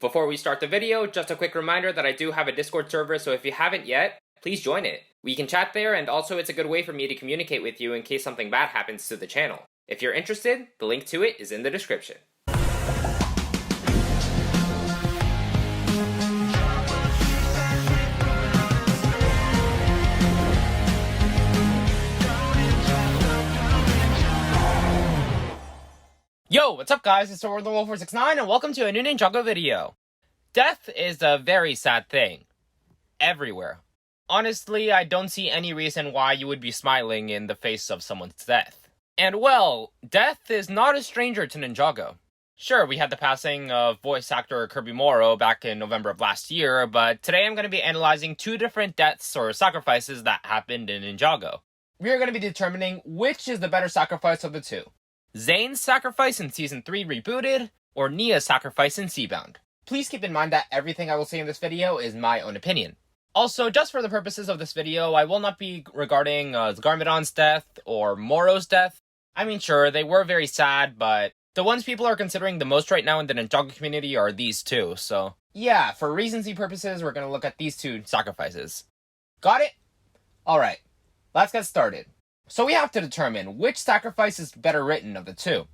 Before we start the video, just a quick reminder that I do have a Discord server, so if you haven't yet, please join it. We can chat there, and also it's a good way for me to communicate with you in case something bad happens to the channel. If you're interested, the link to it is in the description. Yo, what's up guys, it's OverlordX and I, and welcome to a new Ninjago video. Death is a very sad thing. Everywhere. Honestly, I don't see any reason why you would be smiling in the face of someone's death. And well, death is not a stranger to Ninjago. Sure, we had the passing of voice actor Kirby Morrow back in November of last year, but today I'm going to be analyzing two different deaths or sacrifices that happened in Ninjago. We are going to be determining which is the better sacrifice of the two. Zane's sacrifice in Season 3 Rebooted, or Nia's sacrifice in Seabound. Please keep in mind that everything I will say in this video is my own opinion. Also, just for the purposes of this video, I will not be regarding Garmadon's death or Morrow's death. I mean, sure, they were very sad, but the ones people are considering the most right now in the Ninjago community are these two, so yeah, for recency purposes, we're going to look at these two sacrifices. Got it? Alright, let's get started. So we have to determine which sacrifice is better written of the two.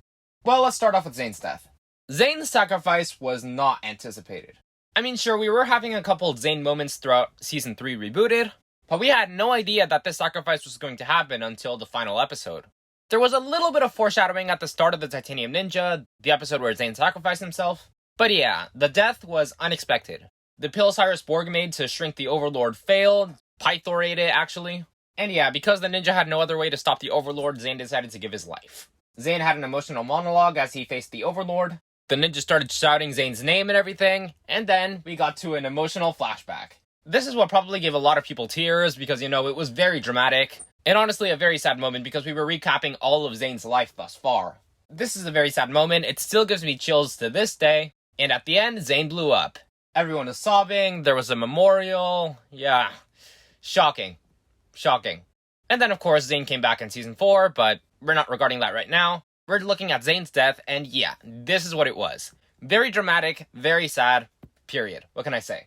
Well, let's start off with Zane's death. Zane's sacrifice was not anticipated. I mean, sure, we were having a couple Zane moments throughout Season 3 Rebooted, but we had no idea that this sacrifice was going to happen until the final episode. There was a little bit of foreshadowing at the start of the Titanium Ninja, the episode where Zane sacrificed himself. But yeah, the death was unexpected. The pill Cyrus Borg made to shrink the Overlord failed, Pythor ate it actually. And yeah, because the ninja had no other way to stop the Overlord, Zane decided to give his life. Zane had an emotional monologue as he faced the Overlord. The ninja started shouting Zane's name and everything, and then we got to an emotional flashback. This is what probably gave a lot of people tears because, you know, it was very dramatic. And honestly, a very sad moment because we were recapping all of Zane's life thus far. This is a very sad moment, it still gives me chills to this day. And at the end, Zane blew up. Everyone is sobbing, there was a memorial, yeah. Shocking. Shocking. And then, of course, Zane came back in Season 4, but we're not regarding that right now. We're looking at Zane's death, and yeah, this is what it was. Very dramatic, very sad, period. What can I say?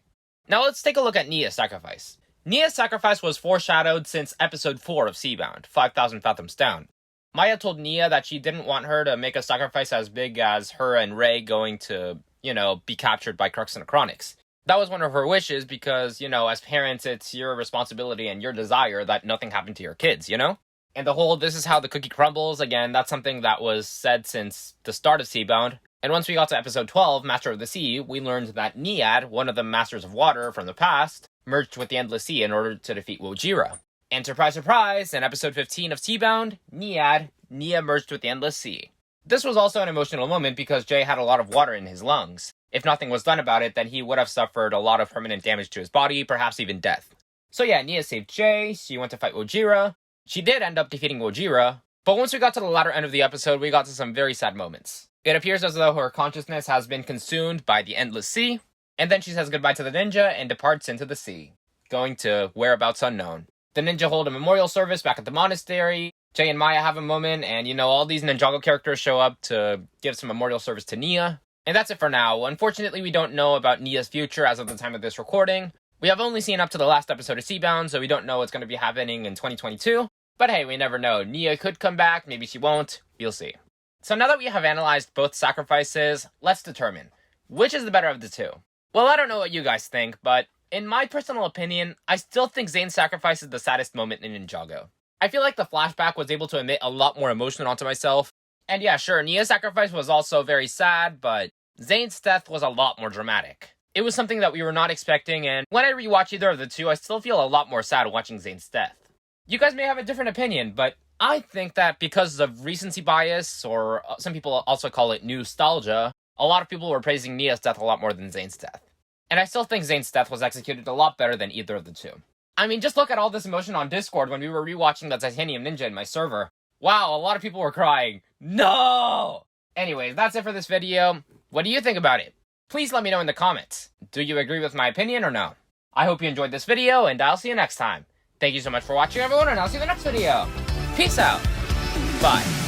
Now let's take a look at Nia's sacrifice. Nia's sacrifice was foreshadowed since Episode 4 of Seabound, 5,000 Fathoms Down. Maya told Nia that she didn't want her to make a sacrifice as big as her and Ray going to, you know, be captured by Crux and Necronics. That was one of her wishes because, you know, as parents, it's your responsibility and your desire that nothing happened to your kids, you know? And the whole, this is how the cookie crumbles, again, that's something that was said since the start of Seabound. And once we got to Episode 12, Master of the Sea, we learned that Niad, one of the Masters of Water from the past, merged with the Endless Sea in order to defeat Wojira. And surprise, surprise, in Episode 15 of Seabound, Nia merged with the Endless Sea. This was also an emotional moment because Jay had a lot of water in his lungs. If nothing was done about it, then he would have suffered a lot of permanent damage to his body, perhaps even death. So yeah, Nia saved Jay, she went to fight Wojira. She did end up defeating Wojira, but once we got to the latter end of the episode, we got to some very sad moments. It appears as though her consciousness has been consumed by the Endless Sea, and then she says goodbye to the ninja and departs into the sea, going to whereabouts unknown. The ninja hold a memorial service back at the monastery. Jay and Maya have a moment, and you know, all these Ninjago characters show up to give some memorial service to Nia. And that's it for now. Unfortunately, we don't know about Nia's future as of the time of this recording. We have only seen up to the last episode of Seabound, so we don't know what's going to be happening in 2022. But hey, we never know. Nia could come back, maybe she won't. We'll see. So now that we have analyzed both sacrifices, let's determine which is the better of the two. Well, I don't know what you guys think, but in my personal opinion, I still think Zane's sacrifice is the saddest moment in Ninjago. I feel like the flashback was able to emit a lot more emotion onto myself. And yeah, sure, Nia's sacrifice was also very sad, but Zane's death was a lot more dramatic. It was something that we were not expecting, and when I rewatch either of the two, I still feel a lot more sad watching Zane's death. You guys may have a different opinion, but I think that because of recency bias, or some people also call it nostalgia, a lot of people were praising Nia's death a lot more than Zane's death. And I still think Zane's death was executed a lot better than either of the two. I mean, just look at all this emotion on Discord when we were rewatching the Titanium Ninja in my server. Wow, a lot of people were crying. No! Anyways, that's it for this video. What do you think about it? Please let me know in the comments. Do you agree with my opinion or no? I hope you enjoyed this video, and I'll see you next time. Thank you so much for watching, everyone, and I'll see you in the next video. Peace out. Bye.